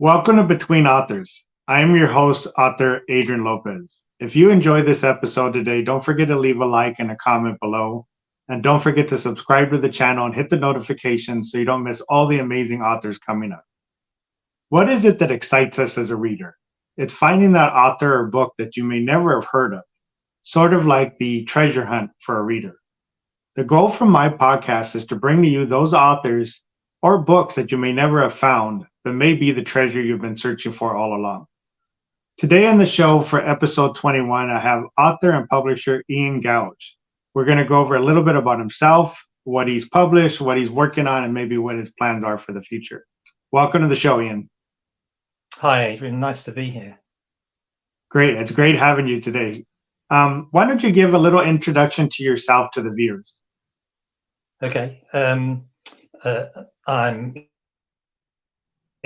Welcome to Between Authors. I am your host, author Adrian Lopez. If you enjoyed this episode today, don't forget to leave a like and a comment below. And don't forget to subscribe to the channel and hit the notifications so you don't miss all the amazing authors coming up. What is it that excites us as a reader? It's finding that author or book that you may never have heard of, sort of like the treasure hunt for a reader. The goal from my podcast is to bring to you those authors or books that you may never have found, but may be the treasure you've been searching for all along. Today on the show for episode 21, I have author and publisher Ian Gouge. We're going to go over a little bit about himself, what he's published, what he's working on, and maybe what his plans are for the future. Welcome to the show, Ian. Hi, Adrian. Nice to be here. Great. It's great having you today. Why don't you give a little introduction to yourself to the viewers? Okay.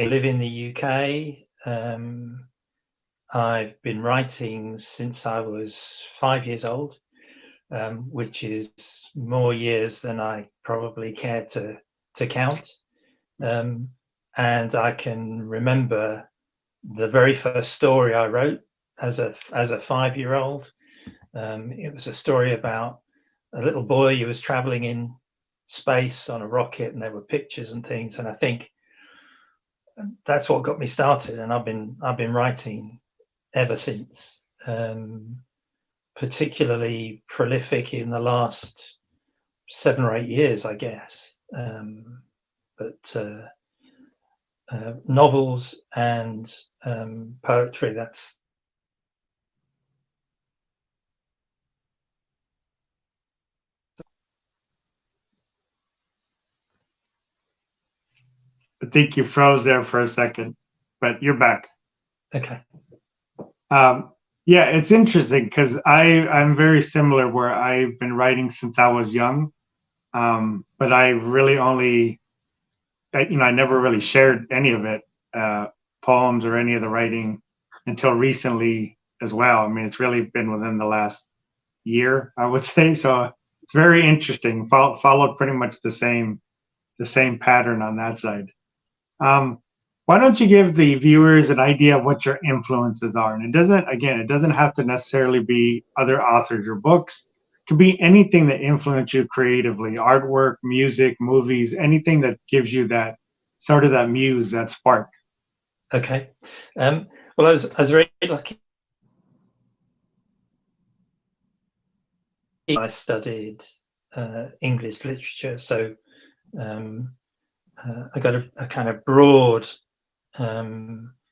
I live in the UK. I've been writing since I was 5 years old, which is more years than I probably care to count. And I can remember the very first story I wrote as a 5-year-old. It was a story about a little boy who was traveling in space on a rocket, and there were pictures and things. And I think that's what got me started. And I've been writing ever since. Particularly prolific in the last 7 or 8 years, I guess. But novels and poetry, that's I think you froze there for a second, but you're back. okay. Yeah, it's interesting because I'm very similar where I've been writing since I was young, but I really only, I never really shared any of it, poems or any of the writing until recently as well. I mean, it's really been within the last year, I would say. So it's very interesting. Followed pretty much the same pattern on that side. Why don't you give the viewers an idea of what your influences are? And it doesn't have to necessarily be other authors or books. It could be anything that influenced you creatively, artwork, music, movies, anything that gives you that sort of that muse, that spark. Okay. Well, I was very lucky. I studied English literature, so I got a kind of broad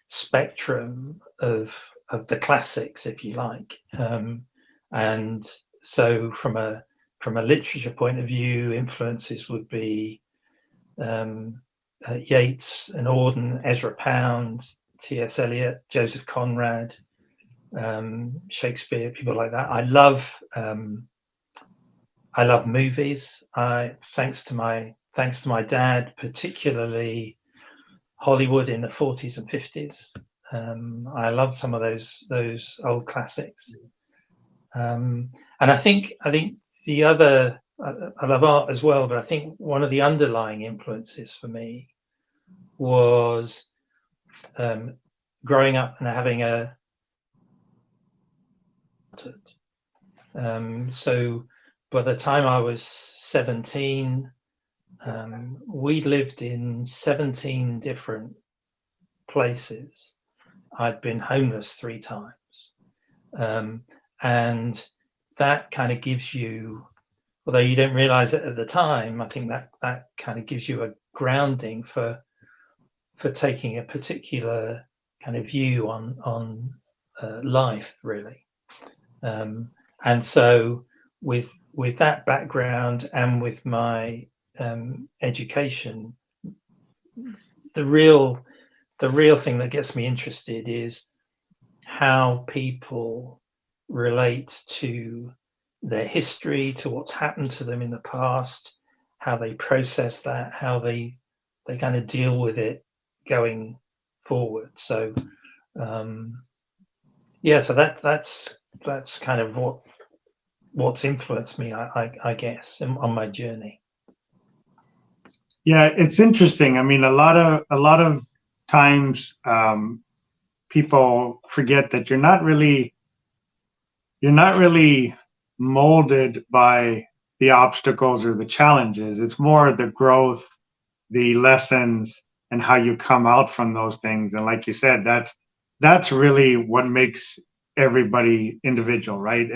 spectrum of the classics, if you like, and so from a literature point of view, influences would be Yeats and Auden, Ezra Pound, T.S. Eliot, Joseph Conrad, Shakespeare, people like that. I love movies. Thanks to my dad, particularly Hollywood in the 40s and 50s. I love some of those old classics. And I think the other, I love art as well, but I think one of the underlying influences for me was growing up and having so by the time I was 17, we lived in 17 different places. I'd been homeless 3 times. And that kind of gives you, although you don't realize it at the time, I think that kind of gives you a grounding for taking a particular kind of view on life, really. And so with that background and with my education, the real thing that gets me interested is how people relate to their history, to what's happened to them in the past, how they process that, how they kind of deal with it going forward. So so that's kind of what's influenced me, I guess, on my journey. Yeah, it's interesting. I mean, a lot of times people forget that you're not really molded by the obstacles or the challenges. It's more the growth, the lessons, and how you come out from those things. And like you said, that's really what makes everybody individual, right?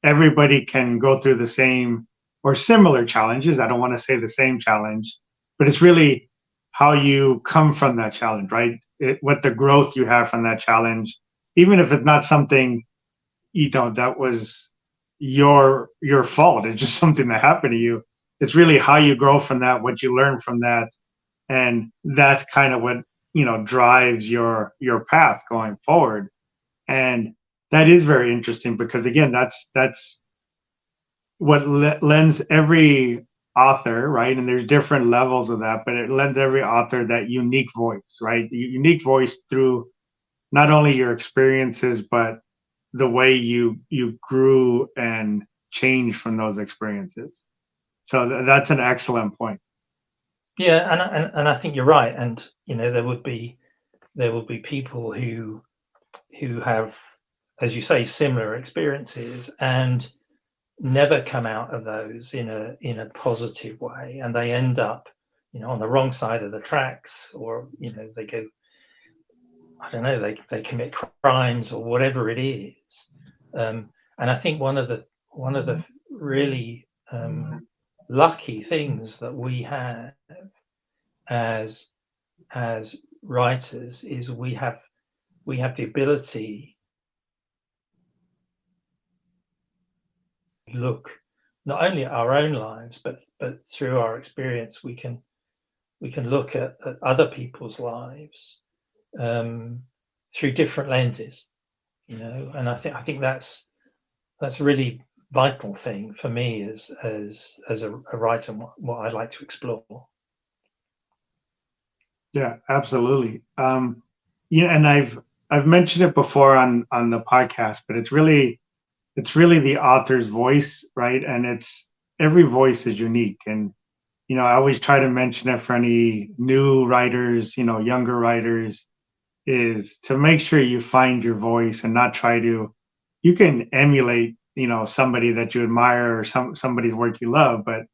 Everybody can go through the same or similar challenges. I don't want to say the same challenge, but it's really how you come from that challenge, right? What the growth you have from that challenge, even if it's not something that was your fault. It's just something that happened to you. It's really how you grow from that, what you learn from that, and that's kind of what drives your path going forward. And that is very interesting because again, that's what lends every author, right? And there's different levels of that, but it lends every author that unique voice, right? Unique voice through not only your experiences, but the way you grew and changed from those experiences. So that's an excellent point. Yeah, and I think you're right. And there will be people who have, as you say, similar experiences and never come out of those in a positive way, and they end up on the wrong side of the tracks, or they go, I don't know, they commit crimes or whatever it is. And I think one of the really lucky things that we have as as writers is we have the ability to look not only at our own lives, but through our experience we can look at other people's lives um, through different lenses, and I think that's a really vital thing for me as a writer, and what I'd like to explore. Yeah, absolutely. Yeah, and I've mentioned it before on the podcast, but it's really the author's voice, right? And it's every voice is unique. And I always try to mention it for any new writers, younger writers, is to make sure you find your voice and not try to. You can emulate, somebody that you admire or somebody's work you love, but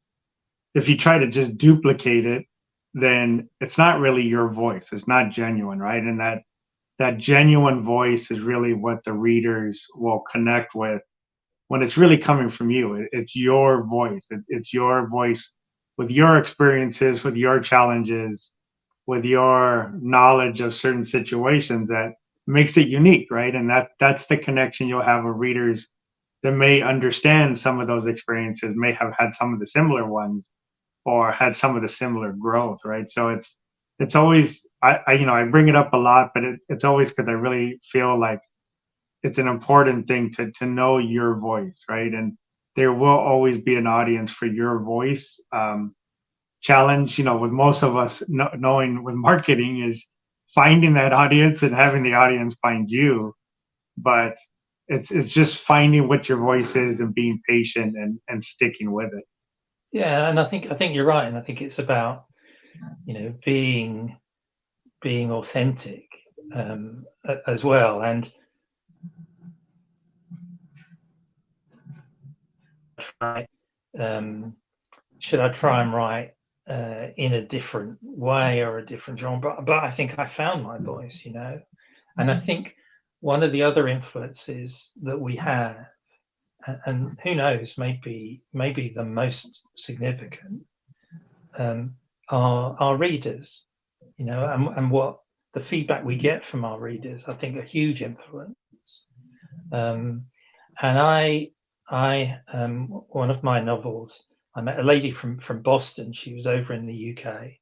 if you try to just duplicate it, then it's not really your voice. It's not genuine, right? And that genuine voice is really what the readers will connect with when it's really coming from you. It's your voice. It's your voice with your experiences, with your challenges, with your knowledge of certain situations that makes it unique, right? And that's the connection you'll have with readers that may understand some of those experiences, may have had some of the similar ones, or had some of the similar growth, right? So it's always I bring it up a lot, but it's always because I really feel like it's an important thing to know your voice, right? And there will always be an audience for your voice. Challenge, with most of us knowing with marketing is finding that audience and having the audience find you. But it's just finding what your voice is and being patient and sticking with it. Yeah, and I think you're right, and I think it's about being authentic as well. And try, um, should I try and write in a different way or a different genre? But I think I found my voice, and I think one of the other influences that we have, and who knows, maybe the most significant, are our readers, and what the feedback we get from our readers, I think, a huge influence. Um, and one of my novels, I met a lady from Boston. She was over in the UK,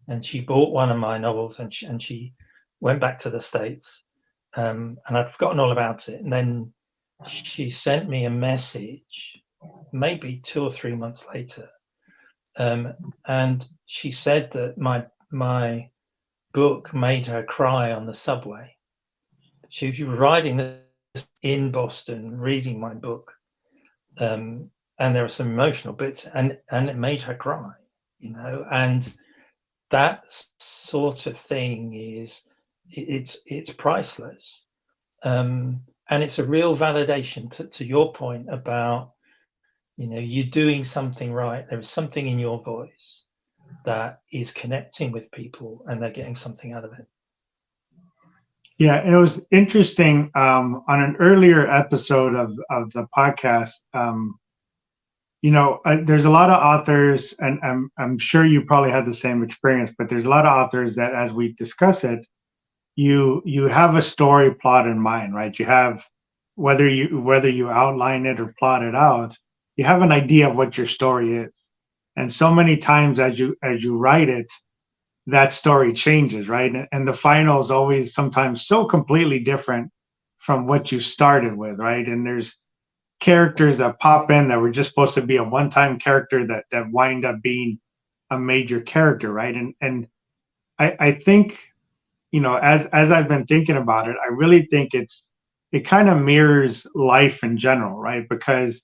and she bought one of my novels, and she went back to the States, and I'd forgotten all about it. And then she sent me a message, maybe 2 or 3 months later, and she said that my book made her cry on the subway. She was riding this in Boston, reading my book, and there were some emotional bits, and it made her cry, and that sort of thing it's priceless. And it's a real validation to your point about, you're doing something right. There is something in your voice that is connecting with people and they're getting something out of it. Yeah, and it was interesting on an earlier episode of the podcast. There's a lot of authors, and I'm sure you probably had the same experience, but there's a lot of authors that, as we discuss it, you have a story plot in mind, right? You have, whether you outline it or plot it out, you have an idea of what your story is. And so many times as you write it, that story changes, right? And the final is always sometimes so completely different from what you started with, right? And there's characters that pop in that were just supposed to be a one-time character that wind up being a major character, right? And I think, as I've been thinking about it, I really think it kind of mirrors life in general, right? Because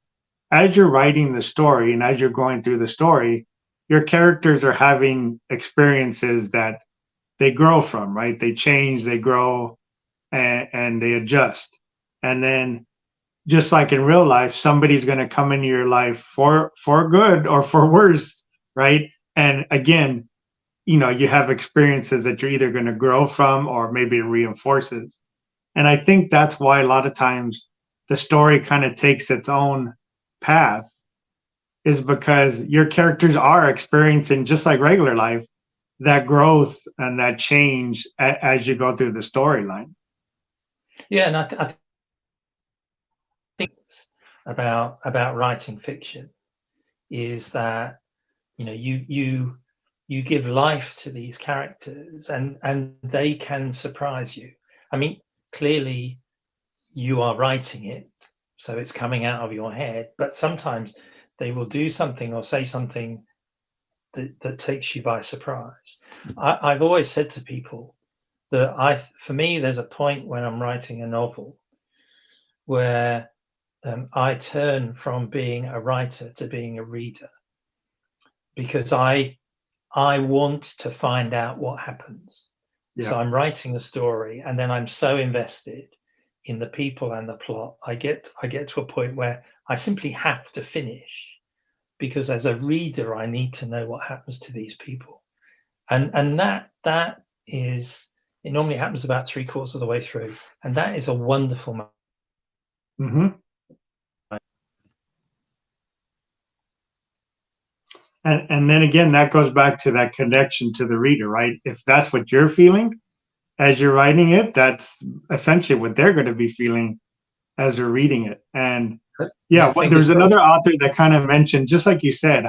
as you're writing the story and as you're going through the story, your characters are having experiences that they grow from, right? They change, they grow, and they adjust. And then, just like in real life, somebody's going to come into your life for good or for worse, right? And again, you have experiences that you're either going to grow from or maybe it reinforces. And I think that's why a lot of times the story kind of takes its own path, is because your characters are experiencing, just like regular life, that growth and that change as you go through the storyline. Yeah, and I think about writing fiction is that you give life to these characters and they can surprise you. I mean, clearly you are writing it, so it's coming out of your head, but sometimes they will do something or say something that takes you by surprise. I've always said to people that for me, there's a point when I'm writing a novel where I turn from being a writer to being a reader, because I want to find out what happens. Yeah. So I'm writing a story, and then I'm so invested in the people and the plot. I get to a point where I simply have to finish, because as a reader, I need to know what happens to these people. And that is, it normally happens about 3/4 of the way through, and that is a wonderful moment. Mm-hmm. And then again, that goes back to that connection to the reader, right? If that's what you're feeling as you're writing it, that's essentially what they're going to be feeling as they're reading it. And yeah, there's another author that kind of mentioned, just like you said,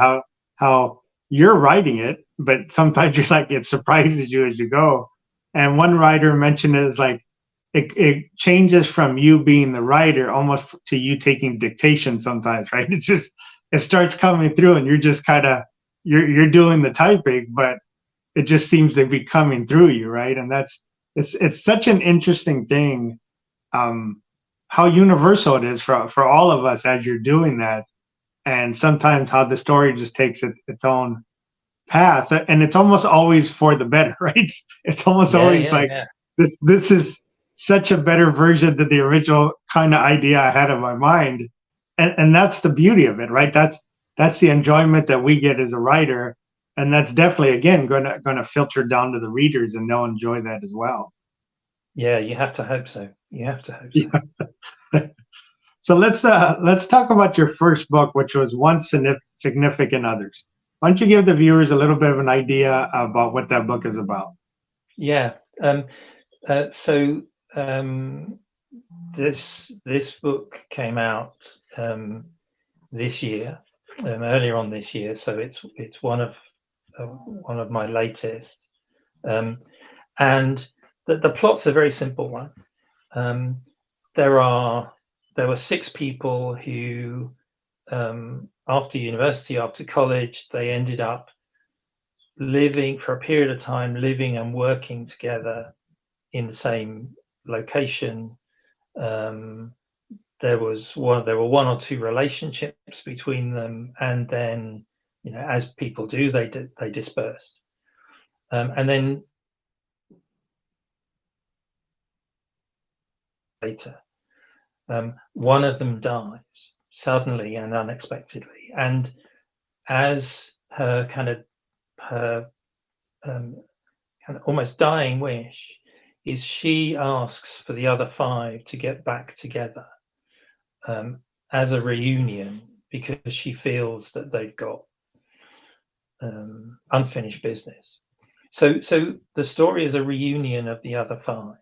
how you're writing it, but sometimes you're like, it surprises you as you go. And one writer mentioned it as like, it changes from you being the writer almost to you taking dictation sometimes, right? It starts coming through and you're just kind of, you're doing the typing, but it just seems to be coming through you, right? And it's such an interesting thing, how universal it is for all of us as you're doing that, and sometimes how the story just takes its own path, and it's almost always for the better, right? It's almost always like this is such a better version than the original kind of idea I had in my mind, and that's the beauty of it, right? That's the enjoyment that we get as a writer, and that's definitely again going to filter down to the readers, and they'll enjoy that as well. Yeah, you have to hope so. You have to hope so. Yeah. So let's talk about your first book, which was Once Significant Others. Why don't you give the viewers a little bit of an idea about what that book is about? Yeah. So this book came out this year, earlier on this year. So it's one of my latest, and the plot's a very simple one. There were 6 people who, after university, after college, they ended up living for a period of time, living and working together in the same location. There were 1 or 2 relationships between them, and then, as people do, they dispersed. And then later, one of them dies suddenly and unexpectedly, and as her kind of almost dying wish is she asks for the other 5 to get back together as a reunion, because she feels that they've got unfinished business. So the story is a reunion of the other 5.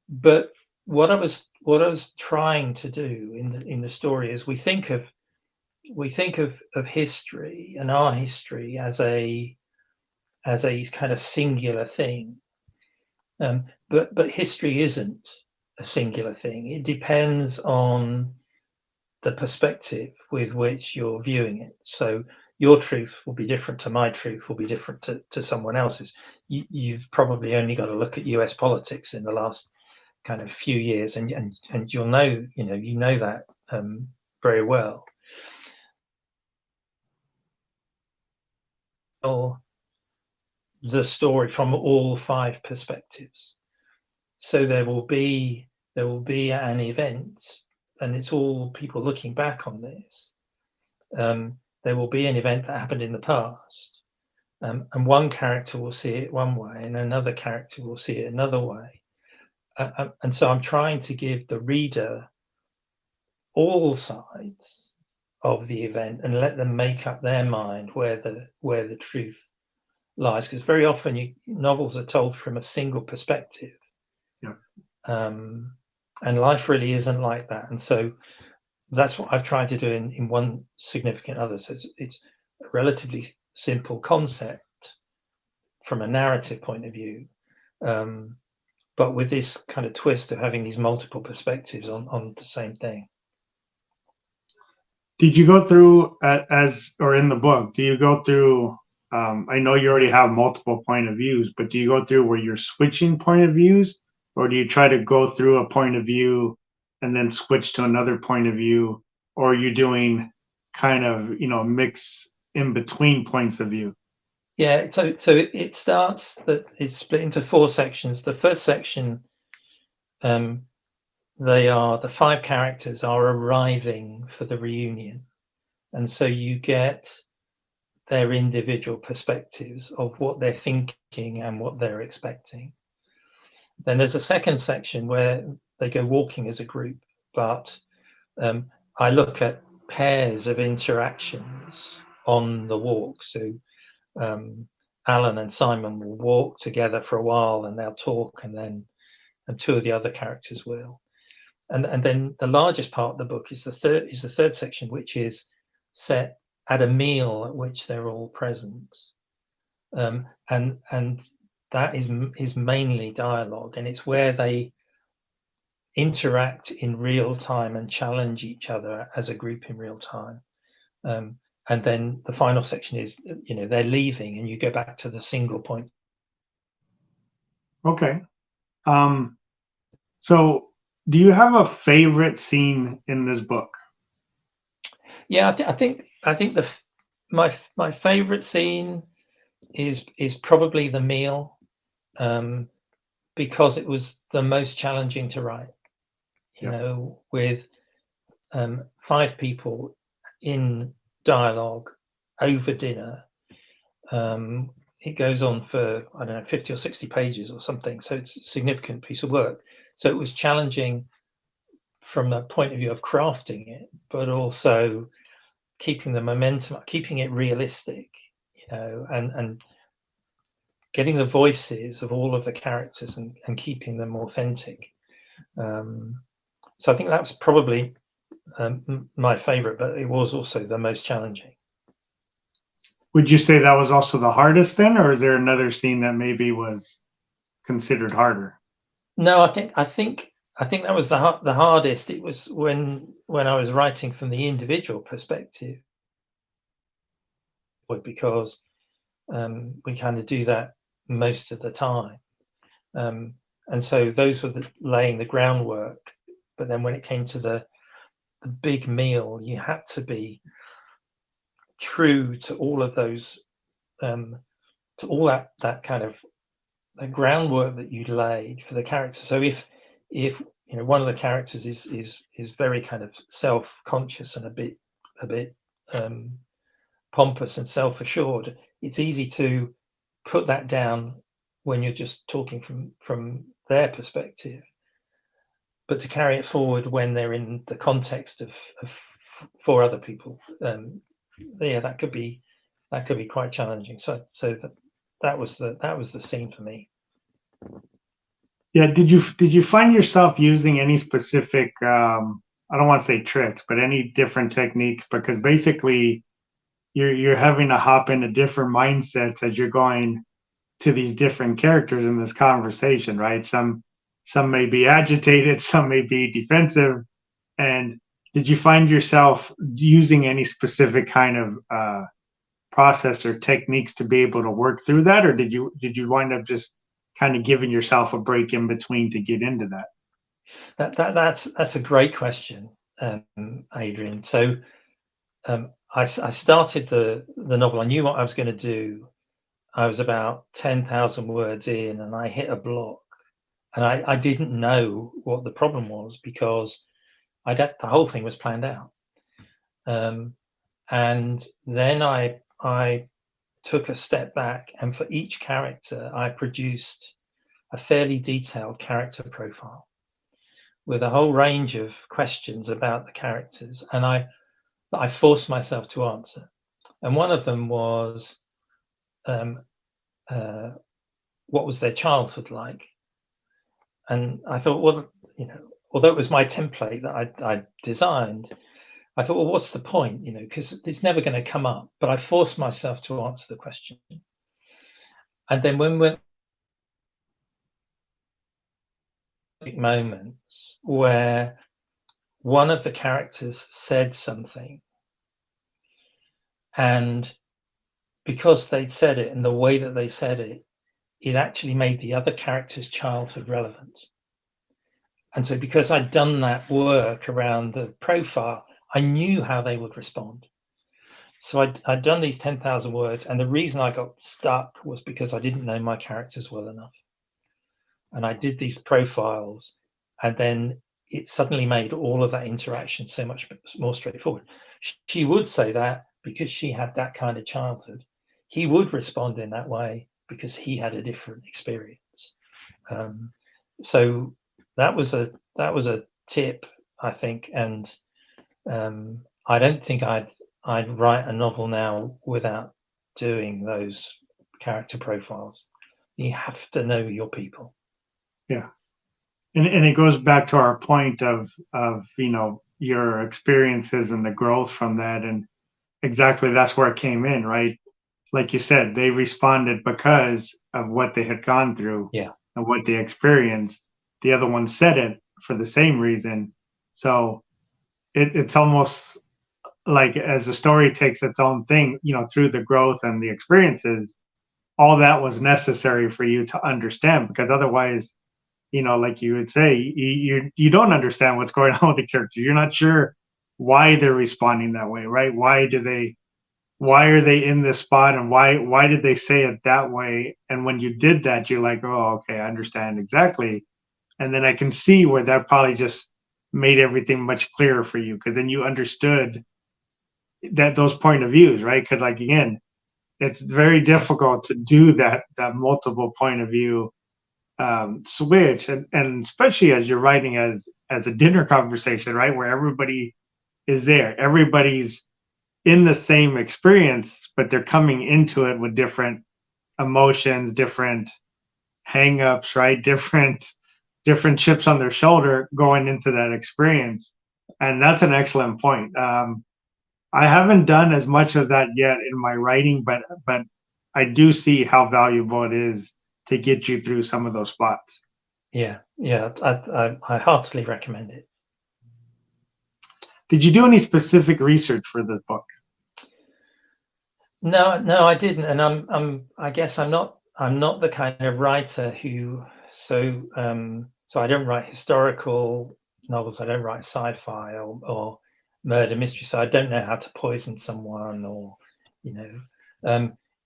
But what I was trying to do in the story is we think of history and our history as a kind of singular thing, but history isn't a singular thing. It depends on the perspective with which you're viewing it. So your truth will be different to my truth, will be different to someone else's. You've probably only got to look at US politics in the last kind of few years, and you'll know, you know that very well. Or the story from all 5 perspectives. So there will be an event, and it's all people looking back on this. There will be an event that happened in the past, and one character will see it one way, and another character will see it another way. And so I'm trying to give the reader all sides of the event and let them make up their mind where the truth lies, because very often novels are told from a single perspective. Yeah. And life really isn't like that. And so that's what I've tried to do in One Significant Other. So it's a relatively simple concept from a narrative point of view, but with this kind of twist of having these multiple perspectives on the same thing. Did you go through or in the book, do you go through, I know you already have multiple point of views, but do you go through where you're switching point of views, or do you try to go through a point of view and then switch to another point of view, or are you doing kind of, mix in between points of view? Yeah, so it starts that it's split into 4 sections. The first section, the 5 characters are arriving for the reunion, and so you get their individual perspectives of what they're thinking and what they're expecting. Then there's a second section where they go walking as a group, but I look at pairs of interactions on the walk. So Alan and Simon will walk together for a while, and they'll talk, and 2 of the other characters will. And then the largest part of the book is the third section, which is set at a meal at which they're all present, and that is mainly dialogue, and it's where they interact in real time and challenge each other as a group in real time. And then the final section is, they're leaving, and you go back to the single point. Okay. So do you have a favorite scene in this book? Yeah, I think my favorite scene is probably the meal, because it was the most challenging to write. With 5 people in dialogue over dinner. It goes on for, I don't know, 50 or 60 pages or something. So it's a significant piece of work. So it was challenging from the point of view of crafting it, but also keeping the momentum, keeping it realistic, and getting the voices of all of the characters and keeping them authentic. So I think that was probably my favorite, but it was also the most challenging. Would you say that was also the hardest then, or is there another scene that maybe was considered harder? No, I think that was the hardest. It was when I was writing from the individual perspective, because we kind of do that most of the time, and so those were laying the groundwork. But then when it came to the big meal, you had to be true to all of those to all that kind of the groundwork that you laid for the character. So if one of the characters is very kind of self-conscious and a bit pompous and self-assured, it's easy to put that down when you're just talking from their perspective. But to carry it forward when they're in the context of for other people, that could be quite challenging. So that was the scene for me. Yeah, did you find yourself using any specific I don't want to say tricks, but any different techniques? Because basically you're having to hop into different mindsets as you're going to these different characters in this conversation, right? Some may be agitated, some may be defensive. And did you find yourself using any specific kind of process or techniques to be able to work through that, or did you wind up just kind of giving yourself a break in between to get into that? That's a great question, Adrian. So I started the novel. I knew what I was going to do. I was about 10,000 words in, and I hit a block, and I didn't know what the problem was because the whole thing was planned out. And then I took a step back, and for each character, I produced a fairly detailed character profile with a whole range of questions about the characters, and I forced myself to answer. And one of them was, what was their childhood like? And I thought, well, although it was my template that I designed, I thought, well, what's the point? Because it's never going to come up. But I forced myself to answer the question. And then when we're moments where one of the characters said something, and because they'd said it and the way that they said it, it actually made the other character's childhood relevant. And so because I'd done that work around the profile, I knew how they would respond. So I'd done these 10,000 words, and the reason I got stuck was because I didn't know my characters well enough. And I did these profiles, and then it suddenly made all of that interaction so much more straightforward. She would say that because she had that kind of childhood. He would respond in that way because he had a different experience. So that was a tip, I think, and I don't think I'd write a novel now without doing those character profiles. You have to know your people. Yeah, and it goes back to our point of your experiences and the growth from that, and exactly that's where it came in, right? Like you said, they responded because of what they had gone through, yeah, and what they experienced. The other one said it for the same reason. So it's almost like as the story takes its own thing, through the growth and the experiences, all that was necessary for you to understand, because otherwise, like you would say, you don't understand what's going on with the character. You're not sure why they're responding that way, right? Why are they in this spot, and why did they say it that way? And when you did that, you're like, oh, okay, I understand exactly. And then I can see where that probably just made everything much clearer for you, because then you understood that those point of views, right? Because like again, it's very difficult to do that multiple point of view switch, and especially as you're writing as a dinner conversation, right, where everybody is there, everybody's in the same experience, but they're coming into it with different emotions, different hang-ups, right, different chips on their shoulder going into that experience. And that's an excellent point. I haven't done as much of that yet in my writing, but I do see how valuable it is to get you through some of those spots. Yeah, I heartily recommend it. Did you do any specific research for this book? No, I didn't, and I guess I'm not the kind of writer who so I don't write historical novels. I don't write sci-fi or murder mystery. So I don't know how to poison someone, or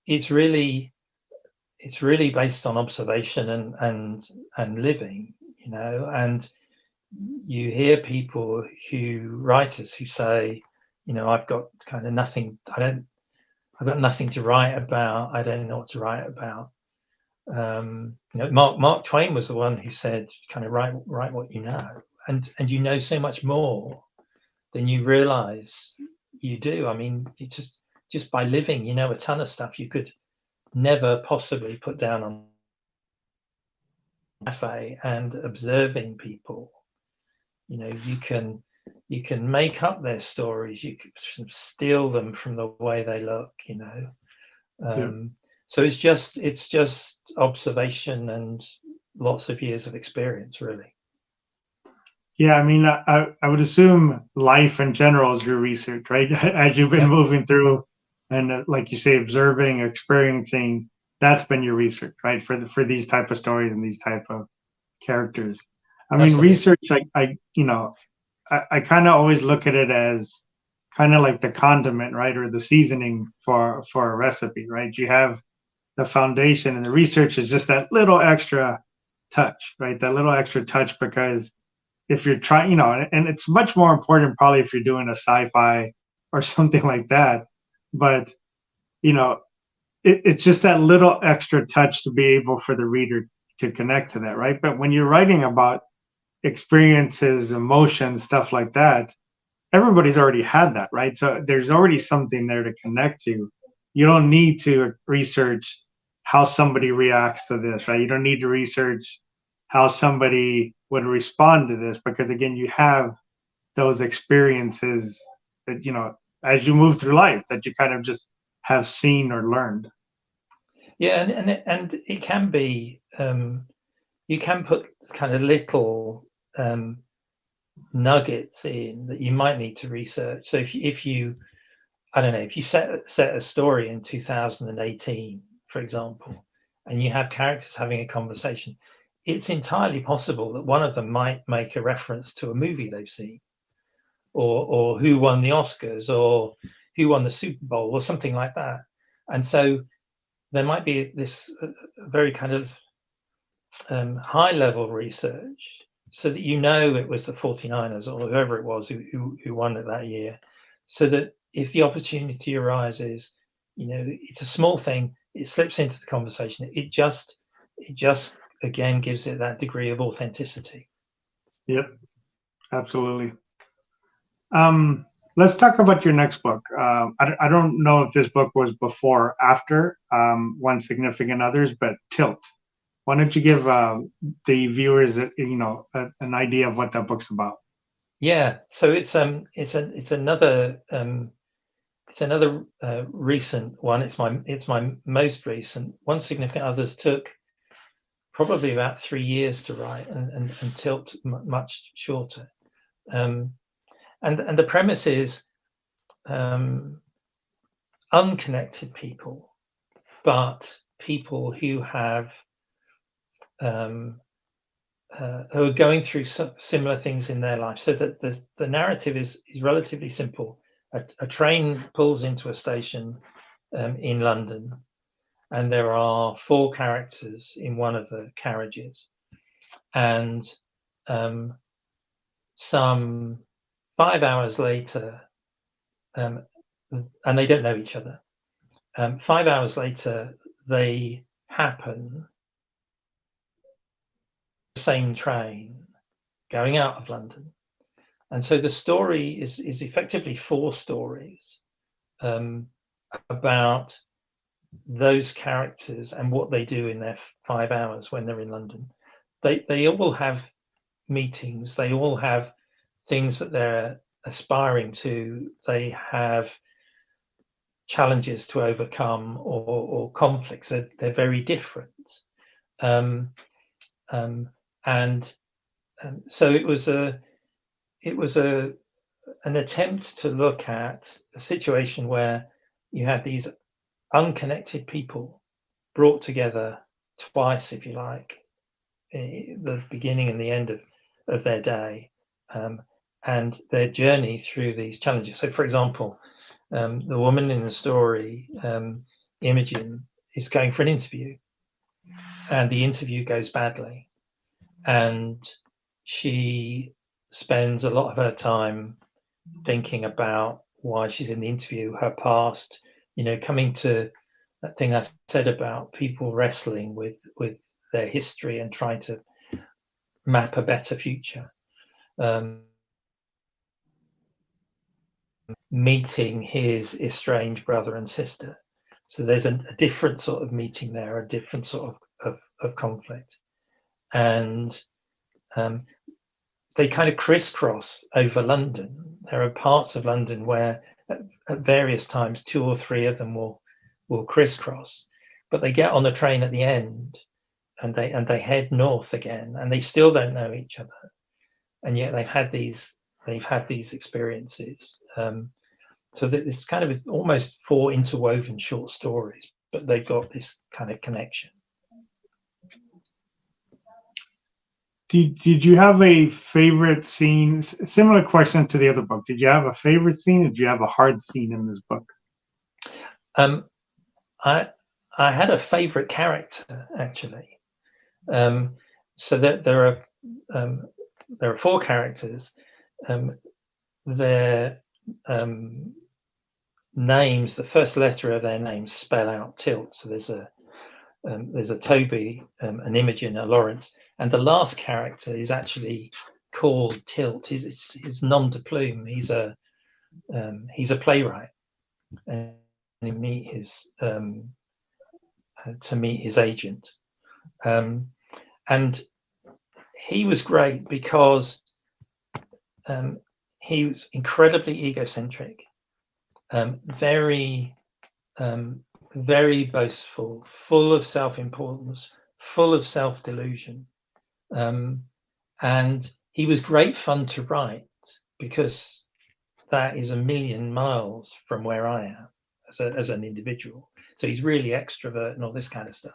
it's really it's really based on observation and living, you know. And you hear people writers who say, you know, I've got kind of nothing. I've got nothing to write about. I don't know what to write about. You know, Mark Twain was the one who said, kind of write what you know, and you know so much more than you realize you do. I mean, you just by living, you know, a ton of stuff you could never possibly put down on a cafe. And observing people, you know, you can make up their stories, you can steal them from the way they look, you know. So it's just observation and lots of years of experience, really. Yeah, I mean, I would assume life in general is your research, right? As you've been moving through, and like you say, observing, experiencing, that's been your research, right? For these type of stories and these type of characters. I mean, Absolutely. research, I you know, I kind of always look at it as kind of like the condiment, right, or the seasoning for a recipe, right? You have the foundation, and the research is just that little extra touch, right? That little extra touch, because if you're trying, you know, and it's much more important probably if you're doing a sci-fi or something like that. But you know, it's just that little extra touch to be able for the reader to connect to that, right? But when you're writing about experiences, emotions, stuff like that, everybody's already had that, right? So there's already something there to connect to. You don't need to research how somebody reacts to this, right? You don't need to research how somebody would respond to this, because again, you have those experiences that, you know, as you move through life, that you kind of just have seen or learned. Yeah, and it can be, you can put kind of little nuggets in that you might need to research. So if you I don't know, if you set a story in 2018, for example, and you have characters having a conversation, it's entirely possible that one of them might make a reference to a movie they've seen, or who won the Oscars, or who won the Super Bowl, or something like that. And so there might be this very kind of high level research, so that you know it was the 49ers or whoever it was who won it that year, so that if the opportunity arises, you know, it's a small thing, it slips into the conversation, it just again gives it that degree of authenticity. Yep, absolutely. Um, let's talk about your next book. I don't know if this book was before or after One Significant Others, but Tilt. Why don't you give the viewers, you know, an idea of what that book's about? Yeah, so it's another recent one. It's my most recent. One Significant Others took probably about 3 years to write, and Tilt much shorter. Um, and the premise is unconnected people, but people who have who are going through similar things in their life. So that the narrative is relatively simple. A train pulls into a station in London, and there are four characters in one of the carriages, and some 5 hours later, and they don't know each other. 5 hours later, they happen the same train going out of London, and so the story is effectively four stories about those characters and what they do in their 5 hours when they're in London. They all have meetings. They all have things that they're aspiring to. They have challenges to overcome, or conflicts. They're very different, um, and so it was an attempt to look at a situation where you had these unconnected people brought together twice, if you like, the beginning and the end of their day, and their journey through these challenges. So, for example, the woman in the story, Imogen, is going for an interview, and the interview goes badly, and she spends a lot of her time thinking about why she's in the interview, her past, coming to that thing I said about people wrestling with their history and trying to map a better future. Meeting his estranged brother and sister. So there's a different sort of meeting there, a different sort of conflict. And they kind of crisscross over London. There are parts of London where at various times 2 or 3 of them will crisscross, but they get on the train at the end and they head north again, and they still don't know each other, and yet they've had these experiences. So that it's kind of almost 4 interwoven short stories, but they've got this kind of connection. Did you have a favorite scene? Similar question to the other book. Did you have a favorite scene? Or did you have a hard scene in this book? I had a favorite character, actually. So that there are 4 characters. Their names, the first letter of their names spell out Tilt. So there's a Toby, an Imogen, a Lawrence, and the last character is actually called Tilt. He's nom de plume. He's a playwright, and he meet his agent, and he was great because he was incredibly egocentric, very very boastful, full of self-importance, full of self-delusion, and he was great fun to write because that is a million miles from where I am as an individual. So he's really extrovert and all this kind of stuff.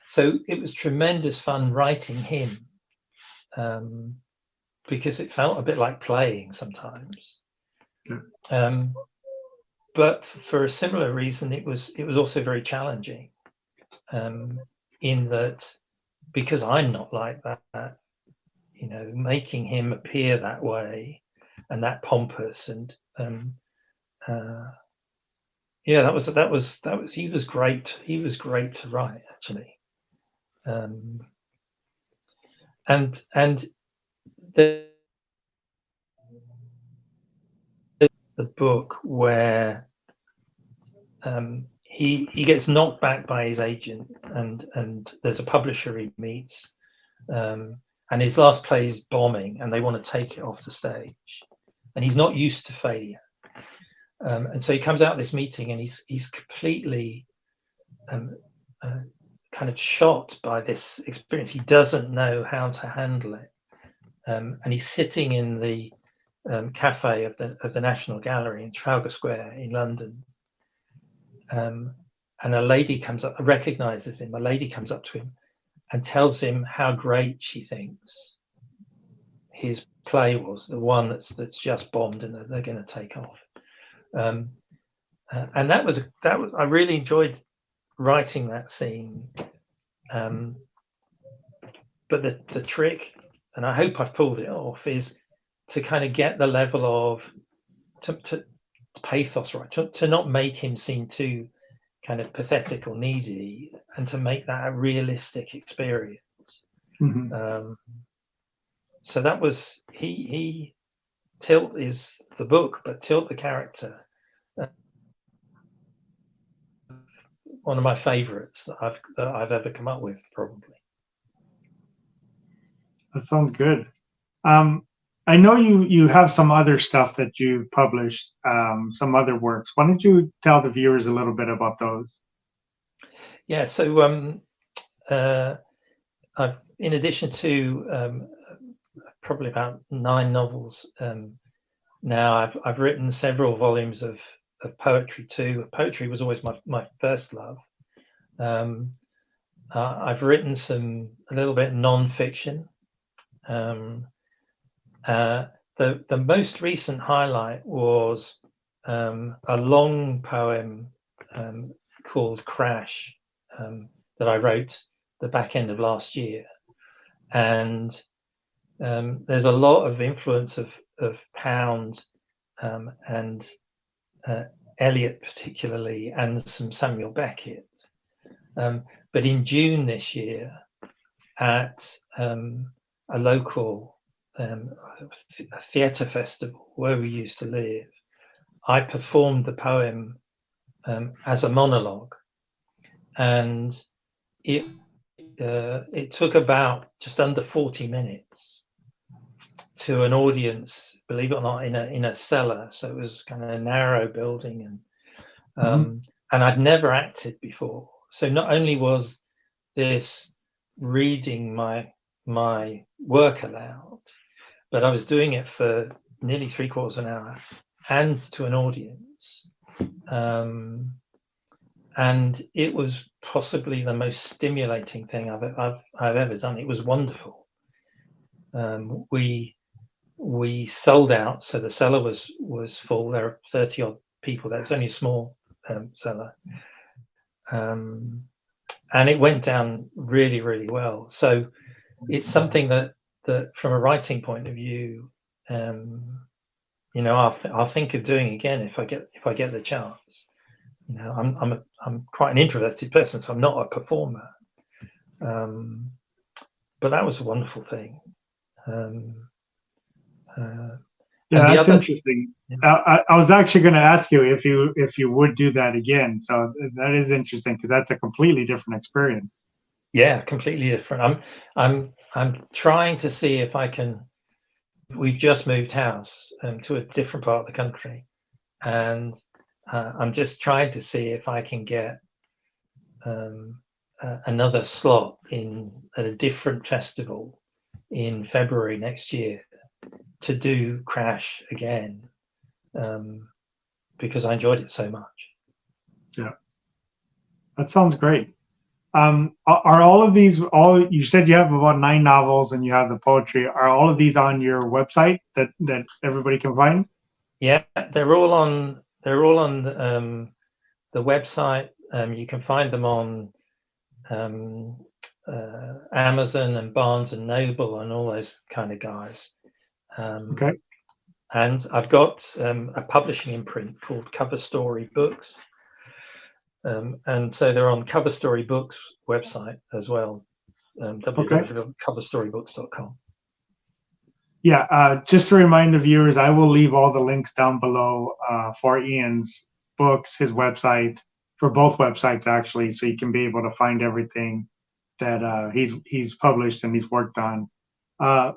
So it was tremendous fun writing him, because it felt a bit like playing sometimes. But for a similar reason, it was also very challenging, in that because I'm not like that, making him appear that way and that pompous, and that was he was great. He was great to write, actually. And the book where he gets knocked back by his agent, and there's a publisher he meets, and his last play is bombing, and they want to take it off the stage, and he's not used to failure, and so he comes out of this meeting and he's completely kind of shocked by this experience. He doesn't know how to handle it, and he's sitting in the cafe of the National Gallery in Trafalgar Square in London, and a lady comes up, recognizes him. A lady comes up to him and tells him how great she thinks his play was, the one that's just bombed and that they're going to take off. And that was I really enjoyed writing that scene. But the trick, and I hope I've pulled it off, is to kind of get the level of to pathos right, to not make him seem too kind of pathetic or needy, and to make that a realistic experience. Mm-hmm. So that was he. Tilt is the book, but Tilt the character, one of my favorites that I've ever come up with, probably. That sounds good. I know you have some other stuff that you published, some other works. Why don't you tell the viewers a little bit about those? Yeah, so I've, in addition to probably about 9 novels now, I've written several volumes of poetry too. Poetry was always my first love. I've written a little bit non-fiction. The most recent highlight was a long poem called Crash, that I wrote the back end of last year, and there's a lot of influence of Pound and Eliot particularly, and some Samuel Beckett. But in June this year, at a local a theatre festival where we used to live, I performed the poem as a monologue, and it took about just under 40 minutes to an audience, believe it or not, in a cellar. So it was kind of a narrow building, and I'd never acted before. So not only was this reading my work aloud, but I was doing it for nearly 3/4 of an hour and to an audience. And it was possibly the most stimulating thing I've ever done. It was wonderful. We sold out, so the cellar was full. There were 30 odd people there. It was only a small cellar, and it went down really, really well. So it's something that from a writing point of view, I'll think of doing again if I get the chance. I'm quite an introverted person, so I'm not a performer. But that was a wonderful thing. Yeah, that's interesting. I was actually going to ask you if you would do that again. So that is interesting, because that's a completely different experience. Yeah, completely different. I'm trying to see if I can. We've just moved house to a different part of the country, and I'm just trying to see if I can get another slot at a different festival in February next year to do Crash again, because I enjoyed it so much. Yeah, that sounds great. Are all of these, you said you have about 9 novels and you have the poetry, are all of these on your website that everybody can find? Yeah, they're all on the website. You can find them on Amazon and Barnes and Noble and all those kind of guys. Okay. And I've got a publishing imprint called Cover Story Books. And so they're on Cover Story Books website as well, www.coverstorybooks.com. Yeah, just to remind the viewers, I will leave all the links down below for Ian's books, his website, for both websites actually, so you can be able to find everything that he's published and he's worked on.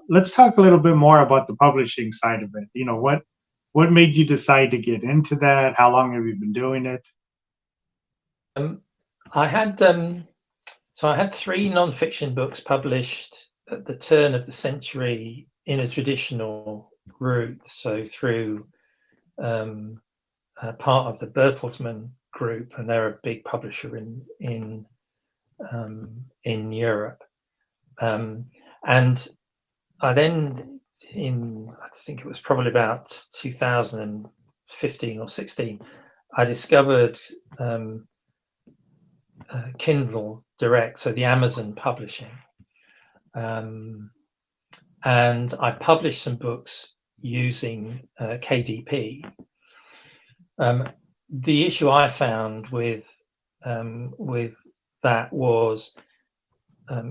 Let's talk a little bit more about the publishing side of it. What made you decide to get into that? How long have you been doing it? I had 3 nonfiction books published at the turn of the century in a traditional route, so through part of the Bertelsmann Group, and they're a big publisher in Europe. And I then, I think it was probably about 2015 or 16, I discovered Kindle Direct, so the Amazon publishing, and I published some books using KDP. The issue I found with that was,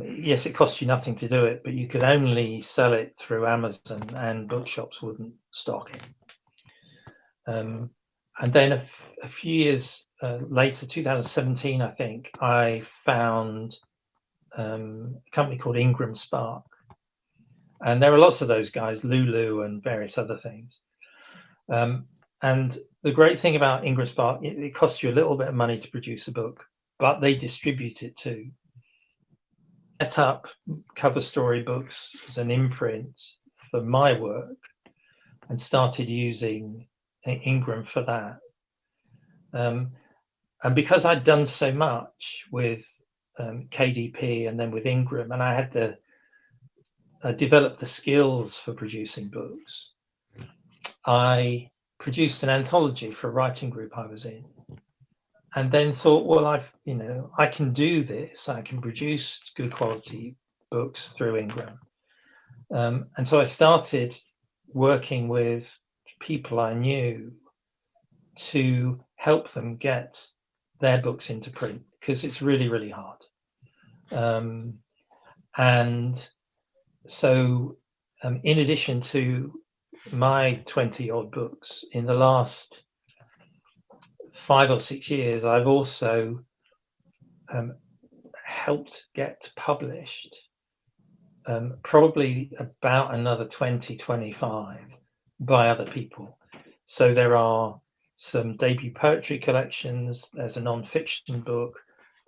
yes, it cost you nothing to do it, but you could only sell it through Amazon, and bookshops wouldn't stock it. And then a few years later, 2017, I think, I found a company called Ingram Spark, and there are lots of those guys, Lulu and various other things. And the great thing about Ingram Spark, it costs you a little bit of money to produce a book, but they distribute it too. Set up Cover Story Books as an imprint for my work and started using Ingram for that. And because I'd done so much with KDP and then with Ingram, and I had developed the skills for producing books, I produced an anthology for a writing group I was in. then thought, well, I can do this. I can produce good quality books through Ingram. And so I started working with people I knew to help them get their books into print, because it's really, really hard. And so in addition to my 20-odd books, in the last 5 or 6 years, I've also helped get published probably about another 20, 25 by other people. So there are some debut poetry collections, there's a non-fiction book.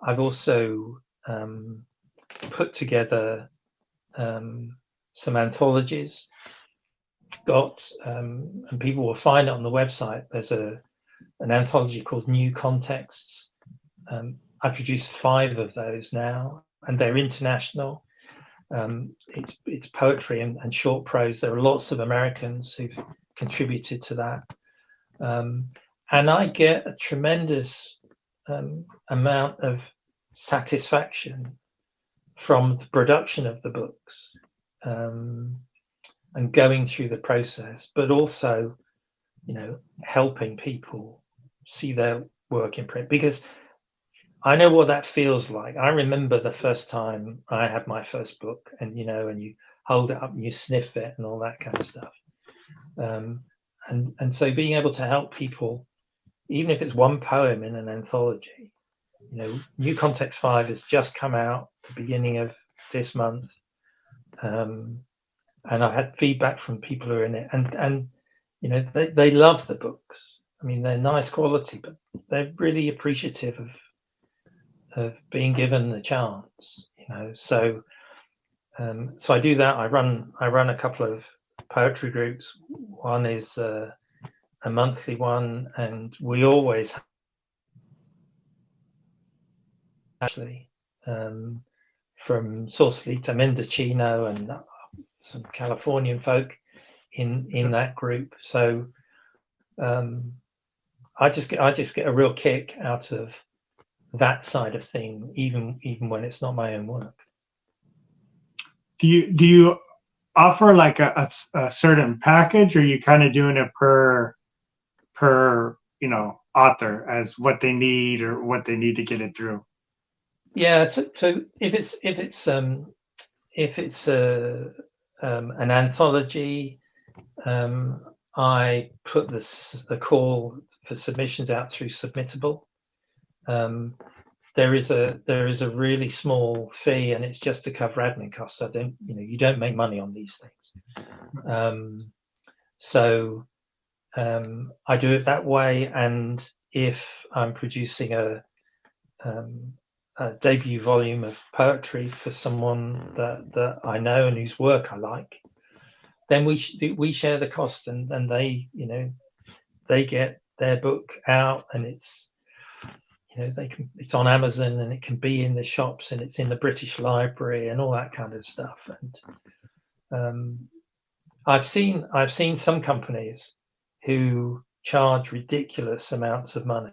I've also put together some anthologies, and people will find it on the website. There's an anthology called New Contexts. I produced 5 of those now, and they're international. It's poetry and short prose. There are lots of Americans who've contributed to that. And I get a tremendous amount of satisfaction from the production of the books and going through the process, but also, helping people see their work in print, because I know what that feels like. I remember the first time I had my first book, and and you hold it up and you sniff it and all that kind of stuff. And so being able to help people, even if it's one poem in an anthology, New Context 5 has just come out at the beginning of this month. And I had feedback from people who are in it, and they love the books. I mean, they're nice quality, but they're really appreciative of being given the chance. So I do that. I run a couple of poetry groups. One is a monthly one, and we always actually from Sausalito, Mendocino, and some Californian folk in that group. So I just get a real kick out of that side of thing, even when it's not my own work. Do you offer like a certain package, or are you kind of doing it per author as what they need or what they need to get it through? Yeah. So if it's an anthology, I put the call for submissions out through Submittable. There is a really small fee, and it's just to cover admin costs. You don't make money on these things. So I do it that way. And if I'm producing a debut volume of poetry for someone that I know and whose work I like, then we share the cost, and they get their book out, and it's it's on Amazon, and it can be in the shops, and it's in the British Library and all that kind of stuff. And I've seen some companies who charge ridiculous amounts of money.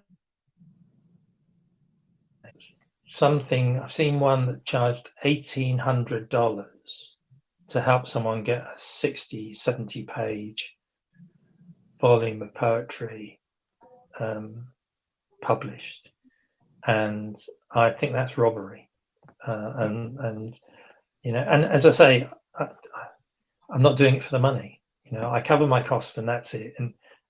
I've seen one that charged $1,800 to help someone get a 60, 70 page volume of poetry published. And I think that's robbery. And as I say, I'm not doing it for the money. I cover my costs, and that's it.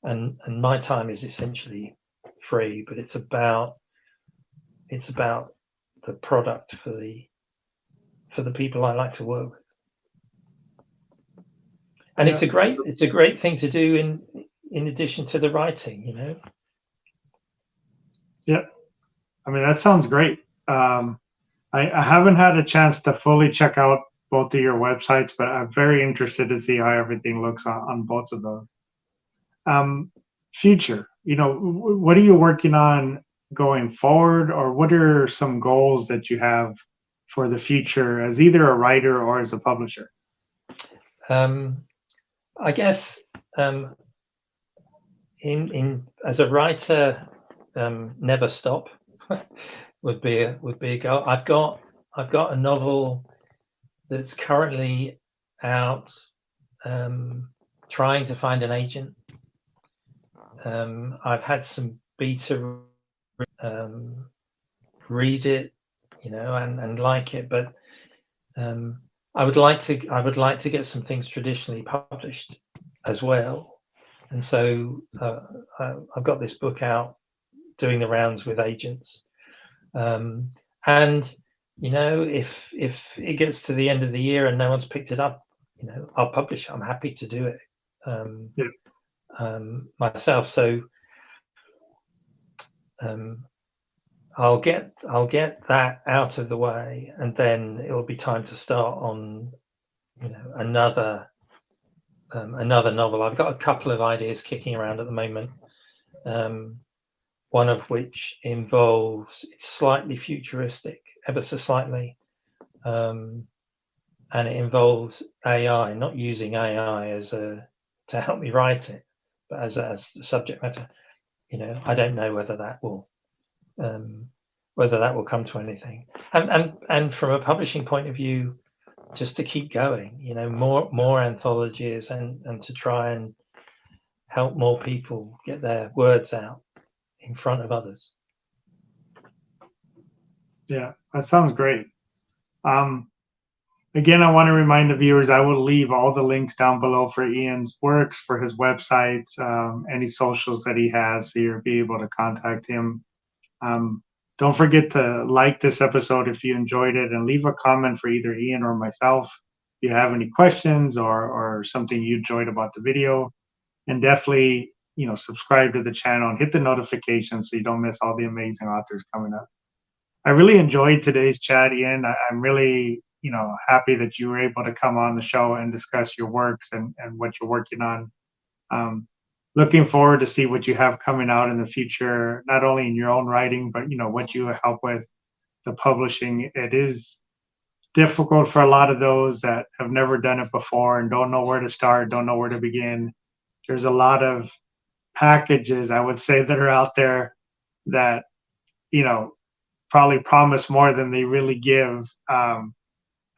And my time is essentially free, but it's about the product for the people I like to work with. And it's a great thing to do in addition to the writing. Yeah, I mean, that sounds great. I haven't had a chance to fully check out both of your websites, but I'm very interested to see how everything looks on both of those. Future, what are you working on going forward, or what are some goals that you have for the future as either a writer or as a publisher? I guess in as a writer, never stop would be a goal. I've got a novel that's currently out, trying to find an agent. I've had some beta read it, and like it, but I would like to get some things traditionally published as well, and so I've got this book out doing the rounds with agents, and if it gets to the end of the year and no one's picked it up, I'll publish it. I'm happy to do it myself. So I'll get that out of the way, and then it will be time to start on another novel. I've got a couple of ideas kicking around at the moment, one of which involves, it's slightly futuristic, ever so slightly, and it involves AI, not using AI to help me write it, but as a subject matter. I don't know whether that will come to anything, and from a publishing point of view, just to keep going, more anthologies, and to try and help more people get their words out in front of others. Yeah, that sounds great. Again, I want to remind the viewers, I will leave all the links down below for Ian's works, for his websites, any socials that he has, so you'll be able to contact him. Don't forget to like this episode if you enjoyed it, and leave a comment for either Ian or myself if you have any questions or something you enjoyed about the video. And definitely, subscribe to the channel and hit the notifications so you don't miss all the amazing authors coming up. I really enjoyed today's chat, Ian. I'm really, happy that you were able to come on the show and discuss your works and what you're working on. Looking forward to see what you have coming out in the future, not only in your own writing, but what you help with the publishing. It is difficult for a lot of those that have never done it before and don't know where to start, don't know where to begin. There's a lot of packages, I would say, that are out there that probably promise more than they really give,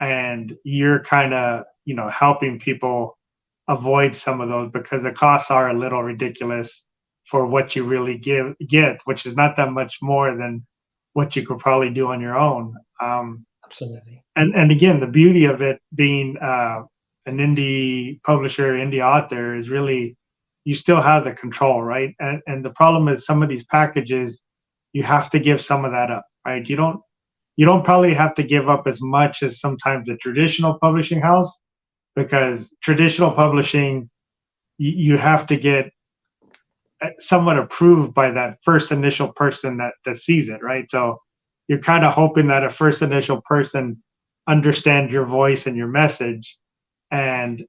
and you're kind of helping people avoid some of those, because the costs are a little ridiculous for what you really get, which is not that much more than what you could probably do on your own. Absolutely. And again, the beauty of it being an indie publisher, indie author, is really you still have the control, right? And the problem is some of these packages, you have to give some of that up, right? You don't probably have to give up as much as sometimes a traditional publishing house, because traditional publishing, you have to get somewhat approved by that first initial person that sees it, right? So you're kind of hoping that a first initial person understands your voice and your message. And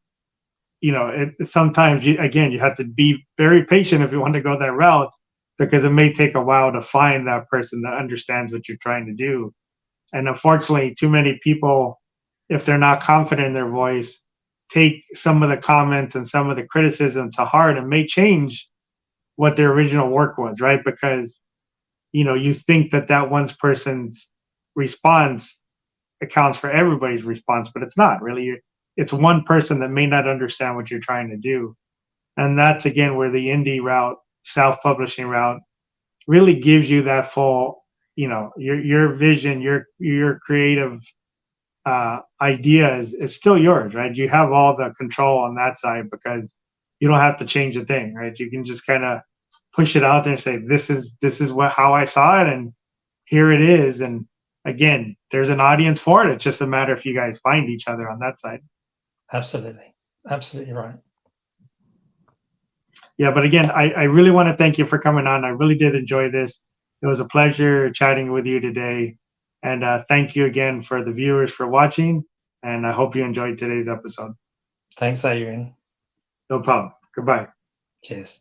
sometimes you have to be very patient if you want to go that route, because it may take a while to find that person that understands what you're trying to do. And unfortunately, too many people, if they're not confident in their voice, take some of the comments and some of the criticism to heart, and may change what their original work was, right? Because you think that one person's response accounts for everybody's response, but it's not really. It's one person that may not understand what you're trying to do. And that's, again, where the indie route, self-publishing route, really gives you that full, your vision, your creative idea is still yours, right? You have all the control on that side, because you don't have to change a thing, right? You can just kind of push it out there and say, this is how I saw it, and here it is. And again, there's an audience for it. It's just a matter if you guys find each other on that side. Absolutely right. Yeah, but again, I really want to thank you for coming on. I really did enjoy this. It was a pleasure chatting with you today. And thank you again for the viewers for watching. And I hope you enjoyed today's episode. Thanks, Adrian. No problem. Goodbye. Cheers.